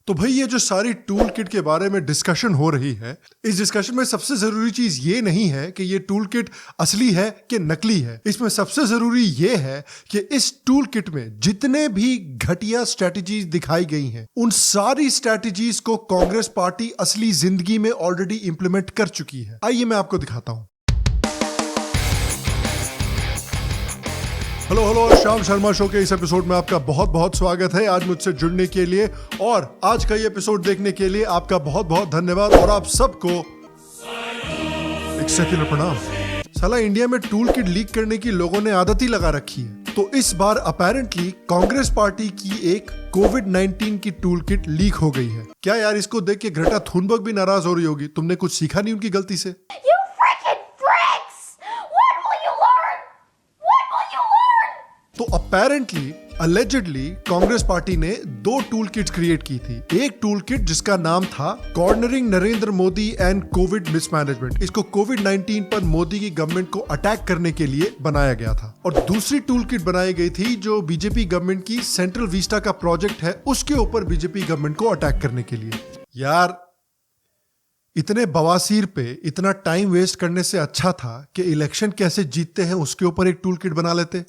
तो भाई ये जो सारी टूल किट के बारे में डिस्कशन हो रही है, इस डिस्कशन में सबसे जरूरी चीज ये नहीं है कि ये टूल किट असली है कि नकली है। इसमें सबसे जरूरी ये है कि इस टूल किट में जितने भी घटिया स्ट्रेटजीज दिखाई गई हैं, उन सारी स्ट्रेटजीज को कांग्रेस पार्टी असली जिंदगी में ऑलरेडी इंप्लीमेंट कर चुकी है। आइए मैं आपको दिखाता हूं। हेलो शाम शर्मा शो के इस एपिसोड में आपका बहुत बहुत स्वागत है। आज मुझसे जुड़ने के लिए और आज का ये एपिसोड देखने के लिए आपका बहुत बहुत धन्यवाद और आप सबको एक सेक्युलर प्रणाम। साला इंडिया में टूल किट लीक करने की लोगों ने आदत ही लगा रखी है। तो इस बार अपेरेंटली कांग्रेस पार्टी की एक कोविड-19 की टूल किट लीक हो गई है। क्या यार, इसको देख के ग्रेटा थुनबर्ग भी नाराज हो रही होगी। तुमने कुछ सीखा नहीं उनकी गलती से? तो अपेरेंटली अलेजिडली कांग्रेस पार्टी ने दो टूल किट्स क्रिएट की थी। एक टूल किट जिसका नाम था cornering Narendra Modi and Covid mismanagement. इसको कोविड-19 पर मोदी की गवर्नमेंट को अटैक करने के लिए बनाया गया था। और दूसरी टूल किट बनाई गई थी जो बीजेपी गवर्नमेंट की सेंट्रल विस्टा का प्रोजेक्ट है, उसके ऊपर बीजेपी गवर्नमेंट को अटैक करने के लिए। यार, इतने बवासीर पे इतना टाइम वेस्ट करने से अच्छा था कि इलेक्शन कैसे जीतते हैं उसके ऊपर एक टूल किट बना लेते।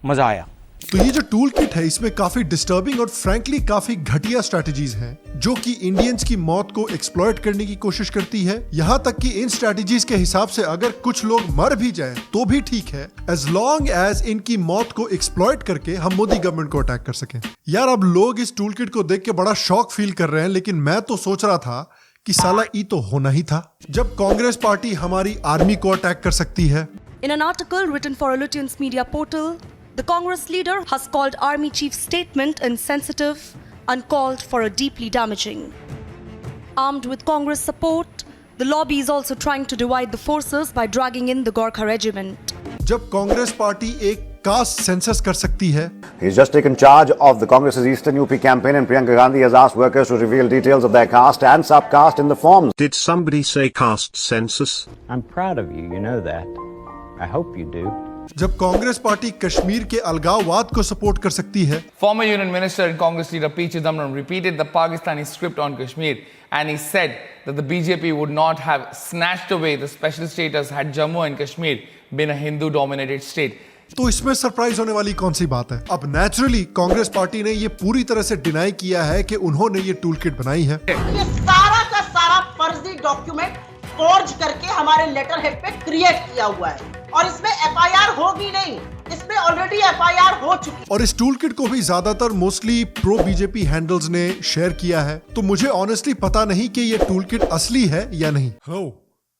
मजा आया। तो ये जो टूल किट है, इसमें काफी डिस्टर्बिंग और फ्रैंकली काफी घटिया स्ट्रैटेजीज हैं जो कि इंडियंस की मौत को एक्सप्लॉइट करने की कोशिश करती है। यहाँ तक कि इन स्ट्रैटेजीज के हिसाब से अगर कुछ लोग मर भी जाएं तो भी ठीक है, एज लॉन्ग एज इनकी मौत को एक्सप्लॉइट करके हम मोदी गवर्नमेंट को अटैक कर सकें। यार, अब लोग इस टूल किट को देख के बड़ा शॉक फील कर रहे हैं, लेकिन मैं तो सोच रहा था कि साला ई तो होना ही था। जब कांग्रेस पार्टी हमारी आर्मी को अटैक कर सकती है। In an article written for a Lutyens media portal, the Congress leader has called Army Chief's statement insensitive, uncalled for, a deeply damaging. Armed with Congress support, the lobby is also trying to divide the forces by dragging in the Gorkha regiment. जब Congress party एक caste census कर सकती है। He's just taken charge of the Congress's Eastern UP campaign, and Priyanka Gandhi has asked workers to reveal details of their caste and subcaste in the forms. Did somebody say caste census? I'm proud of you, you know that. I hope you do. जब Congress party Kashmir के अलगाववाद को support कर सकती है। Former Union Minister and Congress leader P. Chidambaram repeated the Pakistani script on Kashmir, and he said that the BJP would not have snatched away the special status had Jammu and Kashmir been a Hindu-dominated state. तो इसमें surprise होने वाली कौन सी बात है? अब naturally Congress party ने ये पूरी तरह से डिनाई किया है कि उन्होंने ये टूल किट बनाई है। ये सारा का सारा फर्जी डॉक्यूमेंट फॉर्ज करके हमारे लेटर हेड पे क्रिएट किया हुआ है और इसमें एफआईआर होगी नहीं, इसमें ऑलरेडी एफआईआर हो चुकी। और इस टूल किट को भी ज्यादातर मोस्टली प्रो बीजेपी हैंडल्स ने शेयर किया है। तो मुझे ऑनेस्टली पता नहीं कि ये टूल किट असली है या नहीं। Hello,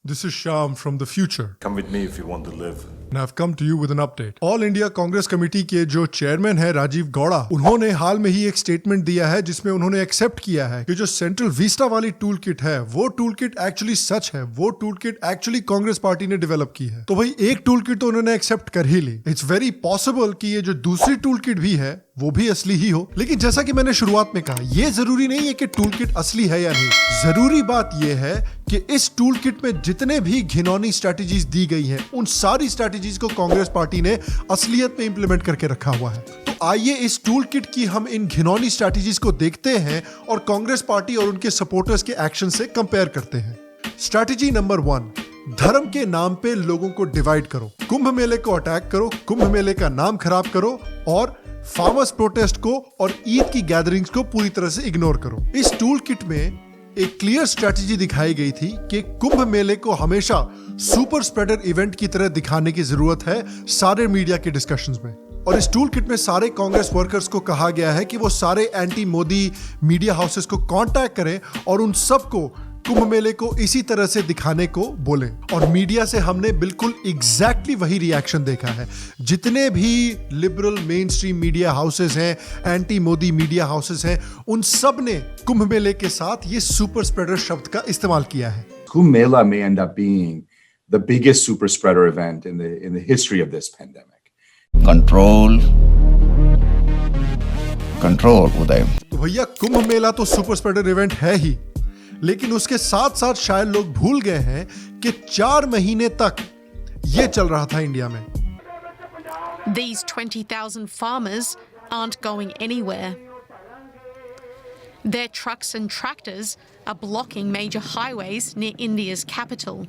this is Sham from the future. Come with me if you want to live. And I've come to you with an update. All India Congress committee के जो चेयरमैन है राजीव गौड़ा, उन्होंने हाल में ही एक स्टेटमेंट दिया है जिसमें उन्होंने एक्सेप्ट किया है कि जो सेंट्रल विस्टा वाली टूल किट है वो टूल किट एक्चुअली सच है, वो tool kit actually Congress party ने डेवलप की है। तो भाई एक टूल किट तो उन्होंने एक्सेप्ट कर ही ली। इट्स वेरी पॉसिबल कि ये जो दूसरी टूल किट भी है वो भी असली ही हो। लेकिन जैसा कि मैंने शुरुआत में कहा, ये जरूरी नहीं है कि टूल किट असली है या नहीं। जरूरी बात यह है कि इस टूल किट में जितने भी घिनौनी स्ट्रेटजीज दी गई हैं, उन सारी स्ट्रेटजीज को कांग्रेस पार्टी ने असलियत में इंप्लीमेंट करके रखा हुआ है। तो आइए इस टूल किट की हम इन घिनौनी स्ट्रेटजीज को देखते हैं और कांग्रेस पार्टी और उनके सपोर्टर्स के एक्शन से कंपेयर करते हैं। स्ट्रेटजी नंबर 1, धर्म के नाम पे लोगों को डिवाइड करो। कुंभ मेले को अटैक करो, कुंभ मेले का नाम खराब करो और फार्मर्स प्रोटेस्ट को और ईद की गैदरिंग्स को पूरी तरह से इग्नोर करो। इस टूल किट में एक क्लियर स्ट्रेटजी दिखाई गई थी कि कुंभ मेले को हमेशा सुपर स्प्रेडर इवेंट की तरह दिखाने की जरूरत है सारे मीडिया के डिस्कशंस में। और इस टूल किट में सारे कांग्रेस वर्कर्स को कहा गया है कि वो सारे एंटी मोदी मीडिया हाउसेस को कांटेक्ट करें और उन सबको कुंभ मेले को इसी तरह से दिखाने को बोले। और मीडिया से हमने बिल्कुल एग्जैक्टली वही रिएक्शन देखा है। जितने भी liberal main stream media houses हैं, एंटी मोदी मीडिया हाउसेस हैं, उन सब ने कुंभ मेले के साथ ये सुपर स्प्रेडर शब्द का इस्तेमाल किया है। Kumbh Mela may end up being the biggest super spreader event in the history of this pandemic. Control उदय। तो भैया, कुंभ मेला तो सुपर स्प्रेडर इवेंट है ही, लेकिन उसके साथ साथ शायद लोग भूल गए हैं कि 4 महीने तक ये चल रहा था इंडिया में। These 20,000 farmers aren't going anywhere. Their trucks and tractors are blocking major highways near India's capital.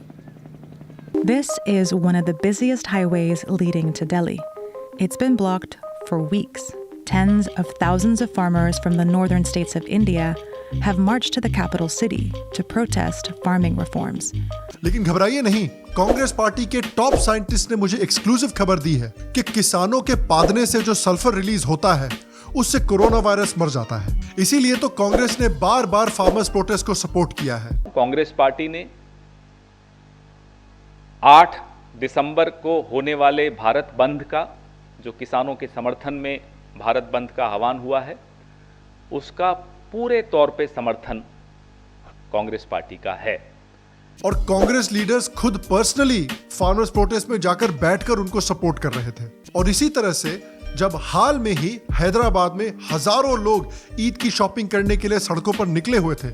This is one of the busiest highways leading to Delhi. It's been blocked for weeks. Tens of thousands of farmers from the northern states of India have marched to the capital city to protest farming reforms. लेकिन घबराइए नहीं, Congress party के top scientist ने मुझे exclusive खबर दी है कि किसानों के पादने से जो सल्फर रिलीज होता है उससे कोरोना वायरस मर जाता है। इसीलिए तो कांग्रेस ने बार बार फार्मर्स प्रोटेस्ट को सपोर्ट किया है। कांग्रेस पार्टी ने 8 दिसंबर को होने वाले भारत बंद का, जो किसानों के समर्थन में भारत बंद का आह्वान हुआ है, उसका पूरे तौर पे समर्थन कांग्रेस पार्टी का है। और कांग्रेस लीडर्स खुद पर्सनली फार्मर्स प्रोटेस्ट में जाकर बैठकर उनको सपोर्ट कर रहे थे। और इसी तरह से जब हाल में ही हैदराबाद में हजारों लोग ईद की शॉपिंग करने के लिए सड़कों पर निकले हुए थे,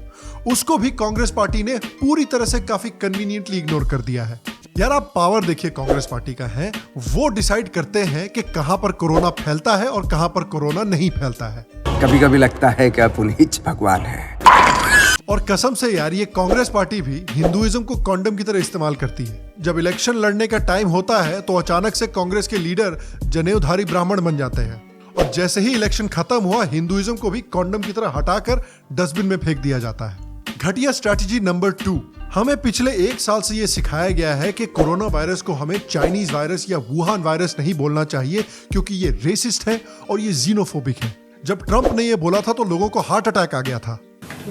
उसको भी कांग्रेस पार्टी ने पूरी तरह से काफी कन्वीनियंटली इग्नोर कर दिया है। यार आप पावर देखिए कांग्रेस पार्टी का है, वो डिसाइड करते हैं कि कहां पर कोरोना फैलता है और कहां पर कोरोना नहीं फैलता है। कभी कभी लगता है कि आप उन्हीं भगवान है। और कसम से यार ये कांग्रेस पार्टी भी हिंदुइज्म को कॉन्डम की तरह इस्तेमाल करती है। जब इलेक्शन लड़ने का टाइम होता है तो अचानक से कांग्रेस के लीडर जनेऊधारी ब्राह्मण बन जाते हैं और जैसे ही इलेक्शन खत्म हुआ हिंदुइज्म को भी कॉन्डम की तरह हटाकर डस्टबिन में फेंक दिया जाता है। घटिया स्ट्रैटेजी नंबर 2, हमें पिछले 1 साल से ये सिखाया गया है कि कोरोना वायरस को हमें चाइनीज वायरस या वुहान वायरस नहीं बोलना चाहिए क्योंकि ये रेसिस्ट है और ये जीनोफोबिक है। जब ट्रंप ने ये बोला था तो लोगों को हार्ट अटैक आ गया था।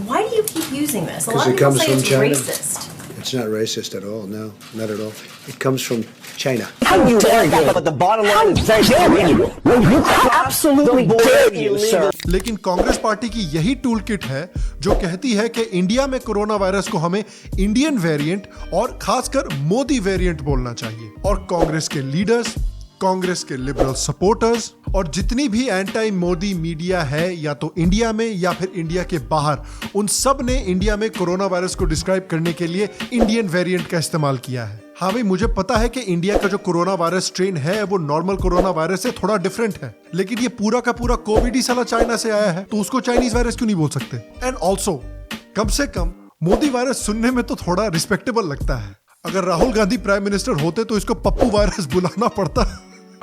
Why do you keep using this? A lot of people say it's racist. It's not racist at all. No, not at all. It comes from China. How you dare you? But the bottom line is you absolutely dare you, sir. लेकिन Congress party की यही tool kit है जो कहती है कि India में corona virus को हमें इंडियन वेरिएंट और खासकर मोदी वेरिएंट बोलना चाहिए। और कांग्रेस के लीडर्स, कांग्रेस के लिबरल सपोर्टर्स और जितनी भी एंटी मोदी मीडिया है या तो इंडिया में या फिर इंडिया के बाहर, उन सब ने इंडिया में कोरोना वायरस को डिस्क्राइब करने के लिए इंडियन वेरिएंट का इस्तेमाल किया है। हाँ भाई, मुझे पता है कि इंडिया का जो कोरोना वायरस स्ट्रेन है वो नॉर्मल कोरोना वायरस से थोड़ा डिफरेंट है, लेकिन ये पूरा का पूरा कोविड ही साला चाइना से आया है, तो उसको चाइनीज वायरस क्यों नहीं बोल सकते? एंड ऑल्सो कम से कम मोदी वायरस सुनने में तो थोड़ा रिस्पेक्टेबल लगता है। अगर राहुल गांधी प्राइम मिनिस्टर होते तो इसको पप्पू वायरस बुलाना पड़ता।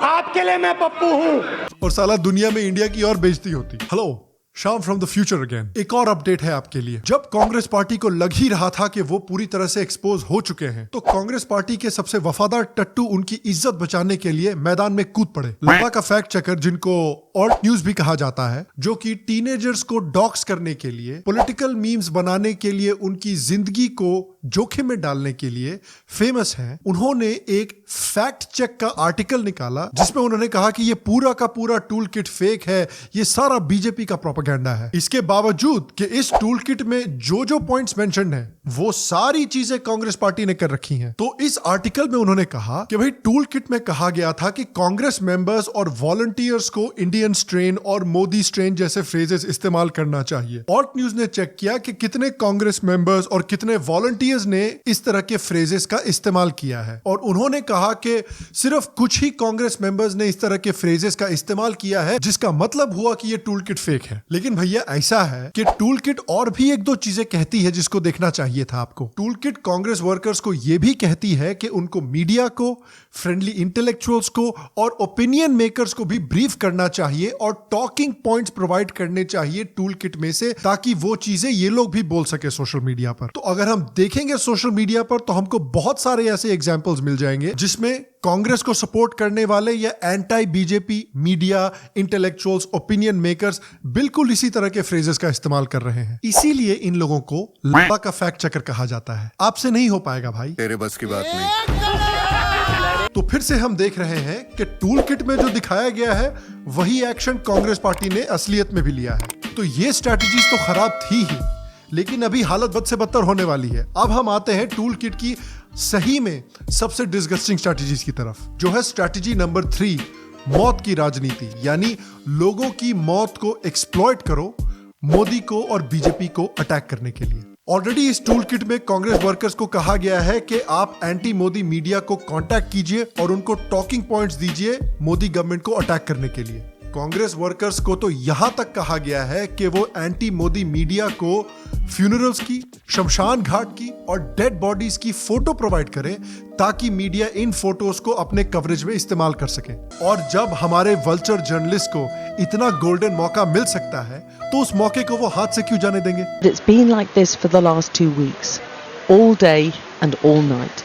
आपके लिए मैं पप्पू हूँ। और साला दुनिया में इंडिया की और बेइज्जती होती। हेलो, शाम फ्रॉम द फ्यूचर अगेन। एक और अपडेट है आपके लिए। जब कांग्रेस पार्टी को लग ही रहा था कि वो पूरी तरह से एक्सपोज हो चुके हैं, तो कांग्रेस पार्टी के सबसे वफादार टट्टू उनकी इज्जत बचाने के लिए मैदान में कूद पड़े। लता का फैक्ट चेकर, जिनको ऑल्ट न्यूज भी कहा जाता है, जो कि टीनेजर्स को डॉक्स करने के लिए, पॉलिटिकल मीम्स बनाने के लिए, उनकी जिंदगी को जोखिम में डालने के लिए फेमस है, उन्होंने एक फैक्ट चेक का आर्टिकल निकाला जिसमें उन्होंने कहा कि ये पूरा का पूरा टूल किट फेक है, ये सारा बीजेपी का प्रोपेगेंडा है। इसके बावजूद कि इस टूल किट में जो जो पॉइंट्स मेंशन्ड है वो सारी चीजें कांग्रेस पार्टी ने कर रखी हैं। तो इस आर्टिकल में उन्होंने कहा कि भाई टूल किट में कहा गया था कि कांग्रेस मेंबर्स और वॉलंटियर्स को इंडियन स्ट्रेन और मोदी स्ट्रेन जैसे फ्रेजेस इस्तेमाल करना चाहिए। ऑल्ट न्यूज ने चेक किया कि कितने कांग्रेस मेंबर्स और कितने वॉलंटियर्स ने इस तरह के फ्रेजेस का इस्तेमाल किया है, और उन्होंने कहा कि सिर्फ कुछ ही कांग्रेस मेंबर्स ने इस तरह के फ्रेजेस का इस्तेमाल किया है, जिसका मतलब हुआ कि ये टूल किट फेक है। लेकिन भैया ऐसा है कि टूल किट और भी 1-2 चीजें कहती है जिसको देखना चाहिए था आपको। टूल किट कांग्रेस वर्कर्स को यह भी कहती है कि उनको मीडिया को, फ्रेंडली इंटेलेक्चुअल्स को और ओपिनियन मेकर्स को भी ब्रीफ करना चाहिए और टॉकिंग पॉइंट्स प्रोवाइड करने चाहिए टूल किट में से, ताकि वो चीजें ये लोग भी बोल सके सोशल मीडिया पर। तो अगर हम देखेंगे सोशल मीडिया पर तो हमको बहुत सारे ऐसे एग्जांपल्स मिल जाएंगे जिसमें कांग्रेस को सपोर्ट करने वाले या anti BJP media, intellectuals, opinion makers बिल्कुल इसी तरह के फ्रेजेस का इस्तेमाल कर रहे हैं। इसीलिए इन लोगों को लता का फैक्ट चेकर कहा जाता है। आपसे नहीं हो पाएगा भाई, तेरे बस की बात नहीं। तो फिर से हम देख रहे हैं कि टूल किट में जो दिखाया गया है वही एक्शन कांग्रेस पार्टी ने असलियत में भी लिया है। तो ये स्ट्रैटेजीज तो खराब थी ही, लेकिन अभी हालत बद से बदतर होने वाली है। अब हम आते हैं टूल किट की सही में सबसे डिस्गस्टिंग स्ट्रैटेजीज की तरफ, जो है स्ट्रैटेजी नंबर 3, मौत की राजनीति। यानी लोगों की मौत को एक्सप्लॉइट करो मोदी को और बीजेपी को अटैक करने के लिए। ऑलरेडी इस टूल किट में कांग्रेस वर्कर्स को कहा गया है कि आप एंटी मोदी मीडिया को कांटेक्ट कीजिए और उनको टॉकिंग पॉइंट्स दीजिए मोदी गवर्नमेंट को अटैक करने के लिए। कांग्रेस वर्कर्स को तो यहां तक कहा गया है कि वो एंटी मोदी मीडिया को फ्यूनरल्स की, शमशान घाट की और डेड बॉडीज की फोटो प्रोवाइड करें ताकि मीडिया इन फोटोज को अपने कवरेज में इस्तेमाल कर सके। और जब हमारे वल्चर जर्नलिस्ट को इतना गोल्डन मौका मिल सकता है तो उस मौके को वो हाथ से क्यों जाने देंगे? It's been like this for the last 2 weeks, all day and all night.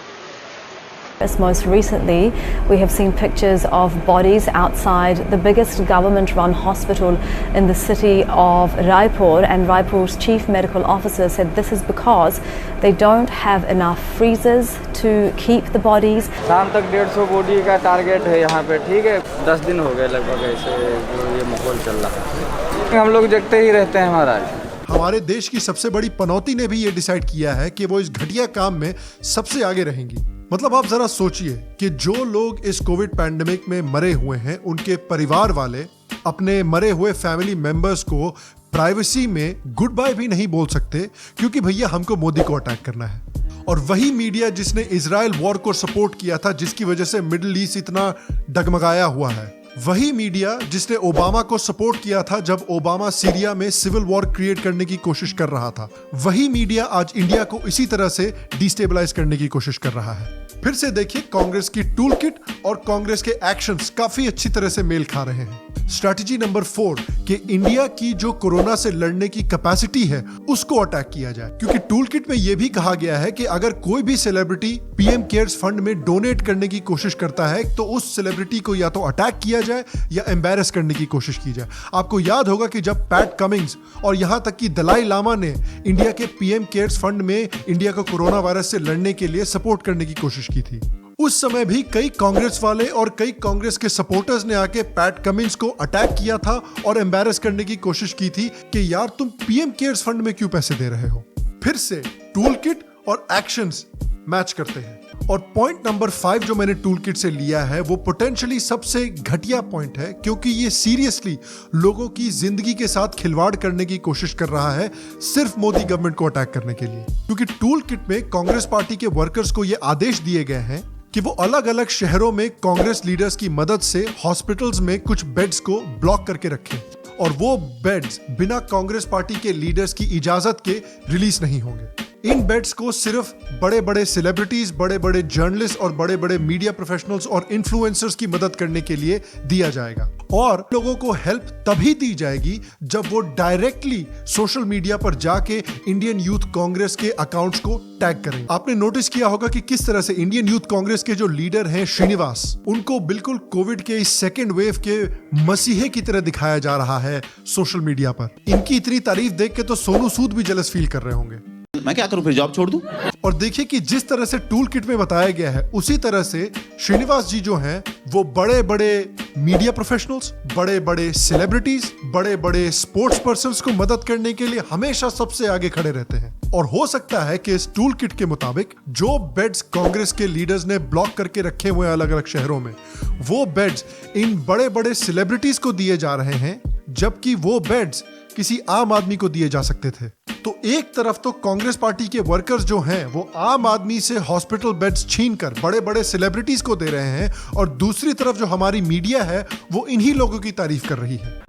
Most recently, we have seen pictures of bodies outside the biggest government-run hospital in the city of Raipur, and Raipur's chief medical officer said this is because they don't have enough freezers to keep the bodies. शाम तक 150 body का target है यहाँ पे, ठीक है। 10 दिन हो गए लगभग ऐसे जो ये माहौल चल रहा है। हम लोग जगते ही रहते हैं महाराज। हमारे देश की सबसे बड़ी पनौती ने भी ये डिसाइड किया है कि वो इस घटिया काम में सबसे आगे रहेंगी। मतलब आप जरा सोचिए कि जो लोग इस कोविड पैंडेमिक में मरे हुए हैं, उनके परिवार वाले अपने मरे हुए फैमिली मेंबर्स को प्राइवेसी में गुड बाय भी नहीं बोल सकते क्योंकि भैया हमको मोदी को अटैक करना है। और वही मीडिया जिसने इजराइल वॉर को सपोर्ट किया था, जिसकी वजह से मिडिल ईस्ट इतना डगमगाया हुआ है, वही मीडिया जिसने ओबामा को सपोर्ट किया था जब ओबामा सीरिया में सिविल वॉर क्रिएट करने की कोशिश कर रहा था, वही मीडिया आज इंडिया को इसी तरह से डिस्टेबलाइज करने की कोशिश कर रहा है। फिर से देखिए, कांग्रेस की टूल किट और कांग्रेस के एक्शंस काफी अच्छी तरह से मेल खा रहे हैं। स्ट्रैटेजी नंबर 4 कि इंडिया की जो कोरोना से लड़ने की कैपेसिटी है उसको अटैक किया जाए, क्योंकि टूल किट में यह भी कहा गया है कि अगर कोई भी सेलिब्रिटी पीएम केयर्स फंड में डोनेट करने की कोशिश करता है तो उस सेलिब्रिटी को या तो अटैक किया जाए या एम्बैरस करने की कोशिश की जाए। आपको याद होगा कि जब पैट कमिंग्स और यहां तक कि दलाई लामा ने इंडिया के पीएम केयर्स फंड में इंडिया को कोरोना वायरस से लड़ने के लिए सपोर्ट करने की कोशिश की थी, उस समय भी कई कांग्रेस वाले और कई कांग्रेस के सपोर्टर्स ने आके पैट कमिंग्स को अटैक किया था और एम्बैरस करने की कोशिश की थी कि यार तुम पीएम केयर्स फंड में क्यों पैसे दे रहे हो। फिर से टूल किट और एक्शंस मैच करते हैं। और पॉइंट नंबर 5 जो मैंने टूल किट से लिया है वो पोटेंशियली सबसे घटिया पॉइंट है, क्योंकि ये सीरियसली लोगों की जिंदगी के साथ खिलवाड़ करने की कोशिश कर रहा है सिर्फ मोदी गवर्नमेंट को अटैक करने के लिए। क्योंकि टूल किट में कांग्रेस पार्टी के वर्कर्स को ये आदेश दिए गए हैं कि वो अलग अलग शहरों में कांग्रेस लीडर्स की मदद से हॉस्पिटल्स में कुछ बेड्स को ब्लॉक करके रखें और वो बेड्स बिना कांग्रेस पार्टी के लीडर्स की इजाजत के रिलीज नहीं होंगे। इन बेड्स को सिर्फ बड़े बड़े सेलिब्रिटीज, बड़े बड़े जर्नलिस्ट और बड़े बड़े मीडिया प्रोफेशनल्स और इन्फ्लुएंसर्स की मदद करने के लिए दिया जाएगा। और लोगों को हेल्प तभी दी जाएगी जब वो डायरेक्टली सोशल मीडिया पर जाके इंडियन यूथ कांग्रेस के अकाउंट्स को टैग करेंगे। आपने नोटिस किया होगा कि किस तरह से इंडियन यूथ कांग्रेस के जो लीडर हैं श्रीनिवास, उनको बिल्कुल कोविड के इस सेकेंड वेव के मसीहे की तरह दिखाया जा रहा है सोशल मीडिया पर। इनकी इतनी तारीफ देख के तो सोनू सूद भी जेलस फील कर रहे होंगे। मैं क्या करूं, फिर जॉब छोड़ दूं? और देखिए कि जिस तरह से टूल किट में बताया गया है उसी तरह से श्रीनिवास जी जो हैं वो बड़े बड़े मीडिया प्रोफेशनल्स, बड़े बड़े सेलिब्रिटीज, बड़े बड़े स्पोर्ट्स पर्संस को मदद करने के लिए हमेशा सबसे आगे खड़े रहते हैं। और हो सकता है कि इस टूल किट के मुताबिक जो बेड्स कांग्रेस के लीडर्स ने ब्लॉक करके रखे हुए अलग अलग शहरों में, वो बेड्स इन बड़े बड़े सेलिब्रिटीज को दिए जा रहे हैं, जबकि वो बेड्स किसी आम आदमी को दिए जा सकते थे। तो एक तरफ तो कांग्रेस पार्टी के वर्कर्स जो हैं वो आम आदमी से हॉस्पिटल बेड्स छीनकर बड़े बड़े सेलिब्रिटीज को दे रहे हैं, और दूसरी तरफ जो हमारी मीडिया है वो इन्हीं लोगों की तारीफ कर रही है।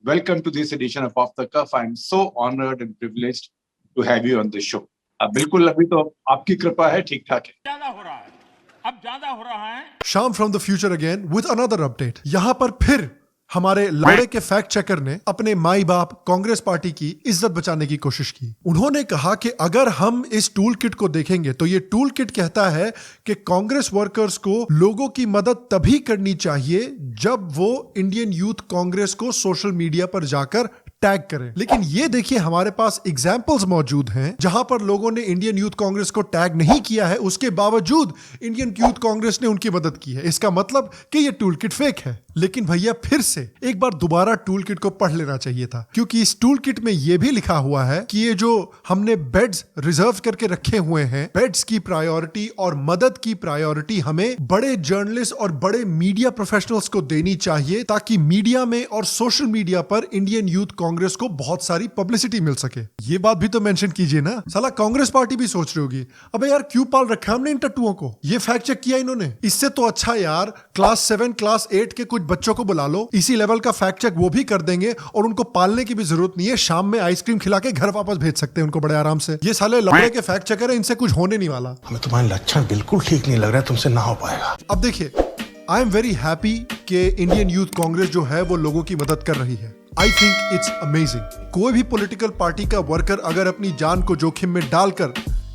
Welcome to this edition of Off the Cuff. I'm so honored and privileged to have you on this show. बिल्कुल अभी तो आपकी कृपा है, ठीक ठाक है। ज्यादा हो रहा है। शाम from the future again with another update. यहाँ पर फिर हमारे लौड़े के फैक्ट चेकर ने अपने माई बाप कांग्रेस पार्टी की इज्जत बचाने की कोशिश की। उन्होंने कहा कि अगर हम इस टूल किट को देखेंगे तो ये टूल किट कहता है कि कांग्रेस वर्कर्स को लोगों की मदद तभी करनी चाहिए जब वो इंडियन यूथ कांग्रेस को सोशल मीडिया पर जाकर टैग करें। लेकिन ये देखिए हमारे पास एग्जाम्पल्स मौजूद हैं जहां पर लोगों ने इंडियन यूथ कांग्रेस को टैग नहीं किया है, उसके बावजूद इंडियन यूथ कांग्रेस ने उनकी मदद की है। इसका मतलब कि ये टूल किट फेक है। लेकिन भैया फिर से एक बार दोबारा टूल किट को पढ़ लेना चाहिए था, क्योंकि इस टूल किट में यह भी लिखा हुआ है कि ये जो हमने बेड्स रिजर्व करके रखे हुए हैं, बेड्स की प्रायोरिटी और मदद की प्रायोरिटी हमें बड़े जर्नलिस्ट और बड़े मीडिया प्रोफेशनल्स को देनी चाहिए, ताकि मीडिया में और सोशल मीडिया पर इंडियन यूथ कांग्रेस को बहुत सारी पब्लिसिटी मिल सके। ये बात भी तो मेंशन कीजिए ना। साला कांग्रेस पार्टी भी सोच रही होगी अबे यार क्यों पाल रखा हमने इन टट्टुओं को। ये फैक्ट चेक किया इन्होंने। इससे तो अच्छा यार क्लास 7 क्लास 8 के कुछ बच्चों को बुला लो, इसी लेवल का फैक्ट चेक वो भी कर देंगे और उनको पालने की भी जरूरत नहीं है। शाम में आइसक्रीम खिला के घर वापस भेज सकते हैं उनको बड़े आराम से। ये साले लंबे के फैक्ट चेकर है, इनसे कुछ होने नहीं वाला। हमें तुम्हारे लक्षण बिल्कुल ठीक नहीं लग रहा है, तुमसे ना हो पाएगा। अब देखिए, आई एम वेरी हैप्पी कि इंडियन यूथ कांग्रेस जो है वो लोगों की मदद कर रही है। I think it's amazing. कोई भी पॉलिटिकल पार्टी का वर्कर अगर अपनी जान को जोखिम में डालकर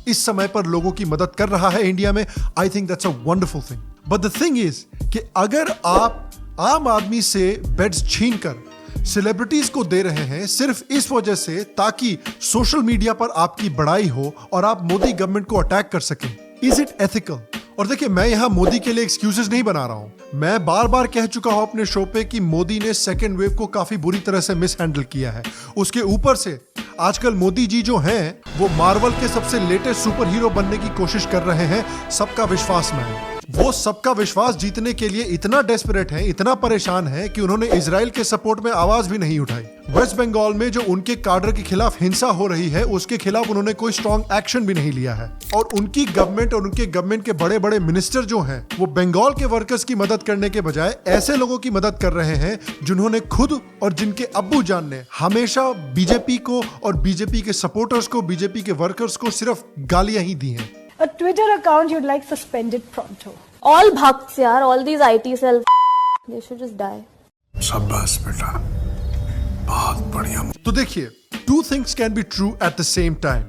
इस समय पर लोगों की मदद कर रहा है इंडिया में, I think that's a wonderful thing. But the thing is कि अगर आप आम आदमी से बेड्स छीनकर सेलिब्रिटीज को दे रहे हैं सिर्फ इस वजह से ताकि सोशल मीडिया पर आपकी बड़ाई हो और आप मोदी गवर्नमेंट को अटैक कर सकें, इज इट एथिकल? और देखिए, मैं यहां मोदी के लिए एक्सक्यूजेस नहीं बना रहा हूं। मैं बार बार कह चुका हूं अपने शो पे कि मोदी ने सेकेंड वेव को काफी बुरी तरह से मिस हैंडल किया है। उसके ऊपर से आजकल मोदी जी जो हैं वो मार्वल के सबसे लेटेस्ट सुपर हीरो बनने की कोशिश कर रहे हैं सबका विश्वास में। वो सबका विश्वास जीतने के लिए इतना डेस्परेट हैं, इतना परेशान हैं कि उन्होंने इजराइल के सपोर्ट में आवाज भी नहीं उठाई। वेस्ट बंगाल में जो उनके काडर के खिलाफ हिंसा हो रही है उसके खिलाफ उन्होंने कोई स्ट्रॉन्ग एक्शन भी नहीं लिया है। और उनकी गवर्नमेंट और उनके गवर्नमेंट के बड़े बड़े मिनिस्टर जो हैं वो बंगाल के वर्कर्स की मदद करने के बजाय ऐसे लोगों की मदद कर रहे हैं जिन्होंने खुद और जिनके अब्बू जान ने हमेशा बीजेपी को और बीजेपी के सपोर्टर्स को, बीजेपी के वर्कर्स को सिर्फ गालियां ही दी हैं। A Twitter account you'd like suspended pronto. All bhakts, yaar, all these IT cells, they should just die. शाबाश बेटा, बहुत बढ़िया। तो देखिए, two things can be true at the same time.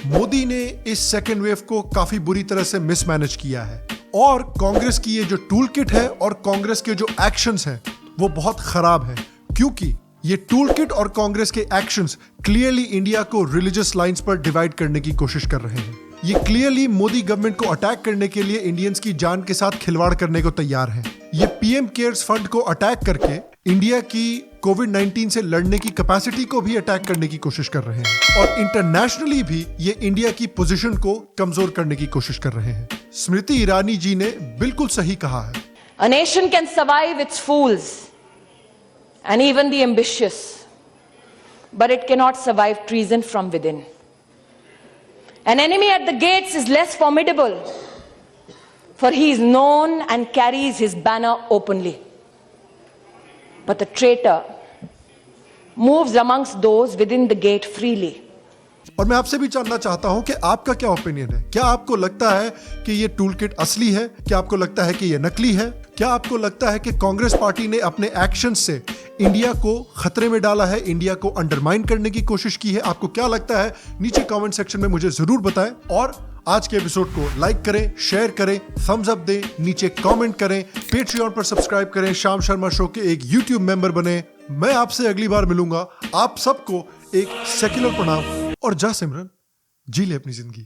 Modi ने इस सेकेंड वेव को काफी बुरी तरह से मिसमैनेज किया है और कांग्रेस की ये जो टूल किट है और कांग्रेस के जो एक्शंस हैं वो बहुत खराब है, क्योंकि ये टूल किट और कांग्रेस के एक्शंस क्लियरली इंडिया को रिलीजियस लाइंस पर डिवाइड करने की कोशिश कर रहे हैं। ये क्लियरली मोदी गवर्नमेंट को अटैक करने के लिए इंडियंस की जान के साथ खिलवाड़ करने को तैयार है। ये पीएम केयर्स फंड को अटैक करके इंडिया की कोविड-19 से लड़ने की कैपेसिटी को भी अटैक करने की कोशिश कर रहे हैं और इंटरनेशनली भी ये इंडिया की पोजीशन को कमजोर करने की कोशिश कर रहे हैं। स्मृति ईरानी जी ने बिल्कुल सही कहा है। A nation can survive its fools and even the ambitious, but it cannot survive treason from within. An enemy at the gates is less formidable, for he is known and carries his banner openly. But the traitor moves amongst those within the gate freely. और मैं आपसे भी जानना चाहता हूं कि आपका क्या ओपिनियन है। क्या आपको लगता है कि ये टूल किट असली है? क्या आपको लगता है कि ये नकली है? क्या आपको लगता है कि कांग्रेस पार्टी ने अपने एक्शन से इंडिया को खतरे में डाला है, इंडिया को अंडरमाइन करने की कोशिश की है? आपको क्या लगता है? नीचे कमेंट सेक्शन में मुझे जरूर बताएं और आज के एपिसोड को लाइक करें, शेयर करें, थम्स अप दें, नीचे कमेंट करें, पेट्रियन पर सब्सक्राइब करें, शाम शर्मा शो के एक यूट्यूब मेंबर बने। मैं आपसे अगली बार मिलूंगा। आप सबको एक सेक्युलर प्रणाम और जा सिमरन, जी ले अपनी जिंदगी।